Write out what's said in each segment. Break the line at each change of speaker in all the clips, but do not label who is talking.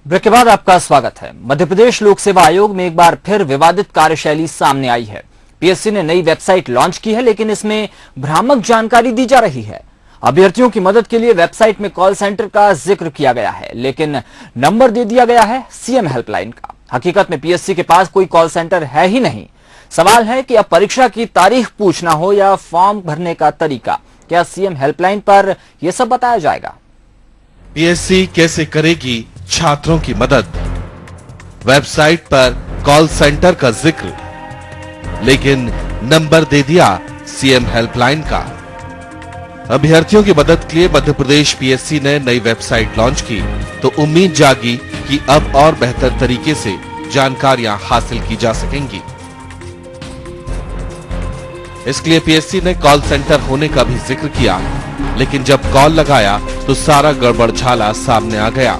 Break के बाद आपका स्वागत है। मध्य प्रदेश लोक सेवा आयोग में एक बार फिर विवादित कार्यशैली सामने आई है। पीएससी ने नई वेबसाइट लॉन्च की है, लेकिन इसमें भ्रामक जानकारी दी जा रही है। अभ्यर्थियों की मदद के लिए वेबसाइट में कॉल सेंटर का जिक्र किया गया है, लेकिन नंबर दे दिया गया है सीएम हेल्पलाइन का। हकीकत में पीएससी के पास कोई कॉल सेंटर है ही नहीं। सवाल है कि अब परीक्षा की तारीख पूछना हो या फॉर्म भरने का तरीका, क्या सीएम हेल्पलाइन पर यह सब बताया जाएगा?
पीएससी कैसे करेगी छात्रों की मदद? वेबसाइट पर कॉल सेंटर का जिक्र, लेकिन नंबर दे दिया सीएम हेल्पलाइन का। अभ्यर्थियों की मदद के लिए मध्य प्रदेश पीएससी ने नई वेबसाइट लॉन्च की तो उम्मीद जागी कि अब और बेहतर तरीके से जानकारियां हासिल की जा सकेंगी। इसके लिए पीएससी ने कॉल सेंटर होने का भी जिक्र किया, लेकिन जब कॉल लगाया तो सारा गड़बड़झाला सामने आ गया।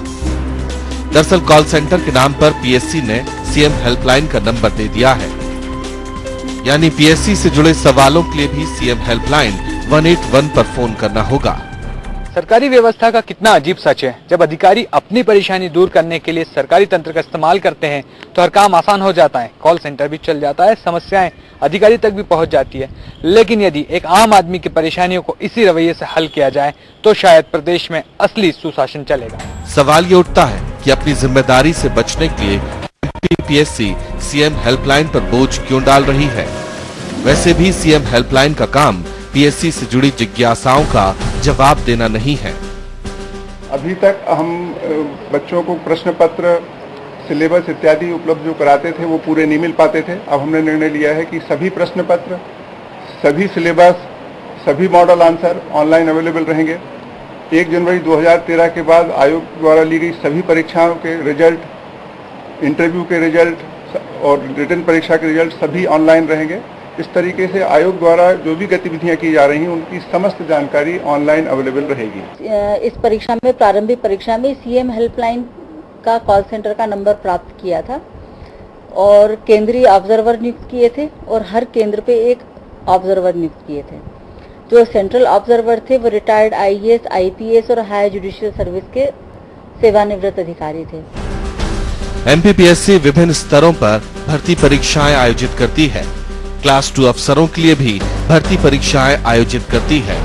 दरअसल कॉल सेंटर के नाम पर पीएससी ने सीएम हेल्पलाइन का नंबर दे दिया है, यानी पीएससी से जुड़े सवालों के लिए भी सीएम हेल्पलाइन 181 पर फोन करना होगा।
सरकारी व्यवस्था का कितना अजीब सच है। जब अधिकारी अपनी परेशानी दूर करने के लिए सरकारी तंत्र का इस्तेमाल करते हैं तो हर काम आसान हो जाता है, कॉल सेंटर भी चल जाता है, समस्याएं अधिकारी तक भी पहुंच जाती है। लेकिन यदि एक आम आदमी की परेशानियों को इसी रवैये से हल किया जाए तो शायद प्रदेश में असली सुशासन चलेगा।
सवाल ये उठता है कि अपनी जिम्मेदारी से बचने के लिए पीएससी सीएम हेल्पलाइन पर बोझ क्यों डाल रही है? वैसे भी सीएम हेल्पलाइन का काम पीएससी से जुड़ी जिज्ञासाओं का जवाब देना नहीं है।
अभी तक हम बच्चों को प्रश्न पत्र, सिलेबस इत्यादि उपलब्ध जो कराते थे वो पूरे नहीं मिल पाते थे। अब हमने निर्णय लिया है कि सभी प्रश्न पत्र, सभी सिलेबस, सभी मॉडल आंसर ऑनलाइन अवेलेबल रहेंगे। 1 जनवरी 2013 के बाद आयोग द्वारा ली गई सभी परीक्षाओं के रिजल्ट, इंटरव्यू के रिजल्ट और रिटन परीक्षा के रिजल्ट सभी ऑनलाइन रहेंगे। इस तरीके से आयोग द्वारा जो भी गतिविधियां की जा रही हैं उनकी समस्त जानकारी ऑनलाइन अवेलेबल रहेगी।
इस परीक्षा में, प्रारंभिक परीक्षा में सीएम हेल्पलाइन का कॉल सेंटर का नंबर प्राप्त किया था और केंद्रीय ऑब्जर्वर नियुक्त किए थे और हर केंद्र पे एक ऑब्जर्वर नियुक्त किए थे। जो सेंट्रल ऑब्जर्वर थे वो रिटायर्ड आईएएस, आईपीएस और हायर जुडिशियल सर्विस के सेवानिवृत्त अधिकारी थे।
एमपीपीएससी विभिन्न स्तरों पर भर्ती परीक्षाएं आयोजित करती है। क्लास 2 अफसरों के लिए भी भर्ती परीक्षाएं आयोजित करती है।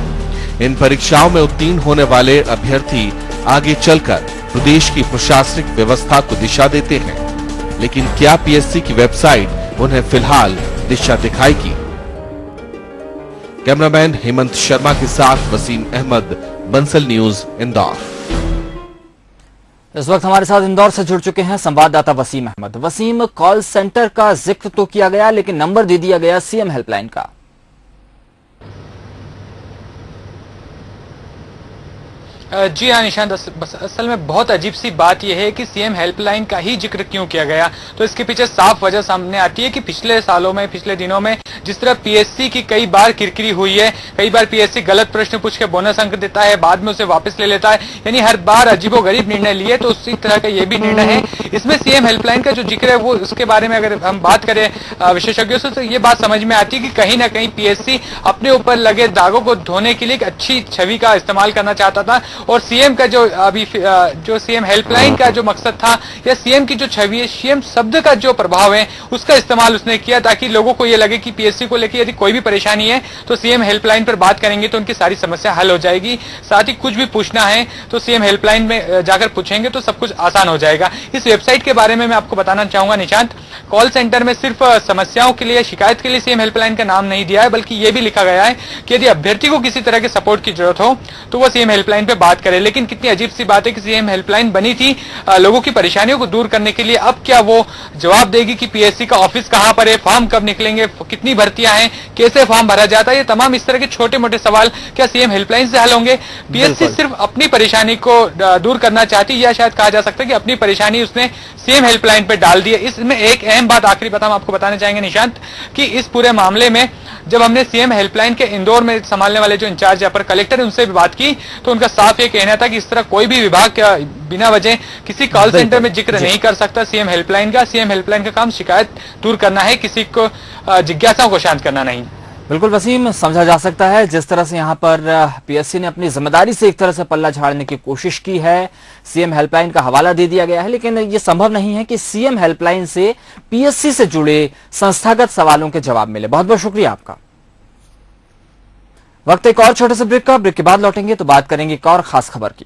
इन परीक्षाओं में उत्तीर्ण होने वाले अभ्यर्थी आगे चलकर प्रदेश की प्रशासनिक व्यवस्था को दिशा देते हैं, लेकिन क्या पीएससी की वेबसाइट उन्हें फिलहाल दिशा दिखाएगी? कैमरामैन हेमंत शर्मा के साथ वसीम अहमद, बंसल न्यूज, इंदौर।
इस वक्त हमारे साथ इंदौर से जुड़ चुके हैं संवाददाता वसीम अहमद। वसीम, कॉल सेंटर का जिक्र तो किया गया, लेकिन नंबर दे दिया गया सीएम हेल्पलाइन का।
जी हाँ निशांत, असल में बहुत अजीब सी बात यह है कि सीएम हेल्पलाइन का ही जिक्र क्यों किया गया। तो इसके पीछे साफ वजह सामने आती है कि पिछले सालों में, पिछले दिनों में जिस तरह पीएससी की कई बार किरकिरी हुई है, कई बार पीएससी गलत प्रश्न पूछ के बोनस अंक देता है, बाद में उसे वापस ले लेता है, यानी हर बार अजीबोगरीब निर्णय लिए। तो उसी तरह का ये भी निर्णय है। इसमें सीएम हेल्पलाइन का जो जिक्र है वो, उसके बारे में अगर हम बात करें विशेषज्ञों से, तो ये बात समझ में आती है कि कहीं ना कहीं पीएससी अपने ऊपर लगे दागों को धोने के लिए एक अच्छी छवि का इस्तेमाल करना चाहता था। और सीएम का जो अभी जो सीएम हेल्पलाइन का जो मकसद था, या सीएम की जो छवि है, सीएम शब्द का जो प्रभाव है, उसका इस्तेमाल उसने किया ताकि लोगों को ये लगे कि पीएससी को लेकर यदि कोई भी परेशानी है तो सीएम हेल्पलाइन पर बात करेंगे तो उनकी सारी समस्या हल हो जाएगी। साथ ही कुछ भी पूछना है तो सीएम हेल्पलाइन में जाकर पूछेंगे तो सब कुछ आसान हो जाएगा। इस वेबसाइट के बारे में मैं आपको बताना चाहूंगा निशांत, कॉल सेंटर में सिर्फ समस्याओं के लिए, शिकायत के लिए सीएम हेल्पलाइन का नाम नहीं दिया है, बल्कि यह भी लिखा गया है कि यदि अभ्यर्थी को किसी तरह के सपोर्ट की जरूरत हो तो वो सीएम हेल्पलाइन पे बात करे। लेकिन कितनी अजीब सी बात है कि सीएम हेल्पलाइन बनी थी लोगों की परेशानियों को दूर करने के लिए। अब क्या वो जवाब देगी कि पीएससी का ऑफिस कहां पर है, फॉर्म कब निकलेंगे, कितनी भर्तियां हैं, कैसे फॉर्म भरा जाता है, ये तमाम इस तरह के छोटे मोटे सवाल क्या सीएम हेल्पलाइन से हल होंगे? पीएससी सिर्फ अपनी परेशानी को दूर करना चाहती है, या शायद कहा जा सकता है कि अपनी परेशानी उसने सीएम हेल्पलाइन पर डाल दी है। इसमें एक अहम बात आखिरी बात हम आपको बताना चाहेंगे निशांत, कि इस पूरे मामले में जब हमने सीएम हेल्पलाइन के इंदौर में संभालने वाले जो इंचार्ज अपर कलेक्टर है उनसे भी बात की तो उनका साफ ये कहना था कि इस तरह कोई भी विभाग बिना वजह किसी कॉल सेंटर में जिक्र नहीं कर सकता सीएम हेल्पलाइन का। सीएम हेल्पलाइन का काम शिकायत दूर करना है, किसी को जिज्ञासाओं को शांत करना नहीं।
बिल्कुल वसीम, समझा जा सकता है जिस तरह से यहाँ पर पीएससी ने अपनी जिम्मेदारी से एक तरह से पल्ला झाड़ने की कोशिश की है। सीएम हेल्पलाइन का हवाला दे दिया गया है, लेकिन ये संभव नहीं है कि सीएम हेल्पलाइन से पीएससी से जुड़े संस्थागत सवालों के जवाब मिले। बहुत बहुत शुक्रिया आपका। वक्त एक और छोटे से ब्रेक का, ब्रेक के बाद लौटेंगे तो बात करेंगे एक और खास खबर की।